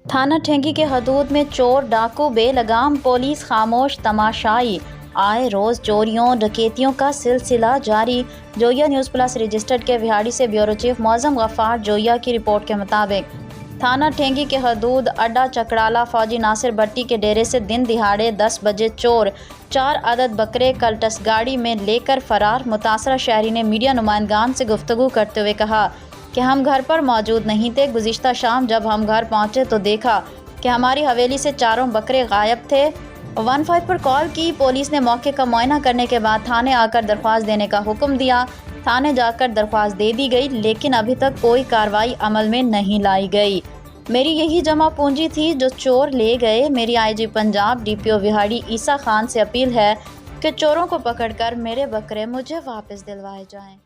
थाना ठेंगी के हदूद में चोर डाकू बेलगाम, पुलिस खामोश तमाशाई। आए रोज़ चोरियों डकैतियों का सिलसिला जारी। जोया न्यूज़ प्लस रजिस्टर्ड के विहाड़ी से ब्यूरो चीफ मौज़म गफ़ार जोया की रिपोर्ट के मुताबिक थाना ठेंगी के हदूद अड्डा चकड़ाला फौजी नासिर भट्टी के डेरे से दिन दिहाड़े 10 बजे चोर 4 अदद बकरे कल्टस गाड़ी में लेकर फरार। मुतासरा शहरी ने मीडिया नुमाइंदगान से गुफ्तगू करते हुए कहा कि हम घर पर मौजूद नहीं थे। गुज़िश्ता शाम जब हम घर पहुंचे तो देखा कि हमारी हवेली से चारों बकरे गायब थे। 15 पर कॉल की। पुलिस ने मौके का मुआयना करने के बाद थाने आकर दरख्वास्त देने का हुक्म दिया। थाने जाकर दरख्वास्त दे दी गई, लेकिन अभी तक कोई कार्रवाई अमल में नहीं लाई गई। मेरी यही जमा पूंजी थी जो चोर ले गए। मेरी आईजी पंजाब डीपीओ विहाड़ी ईसा खान से अपील है कि चोरों को पकड़कर मेरे बकरे मुझे वापस दिलवाए जाएं।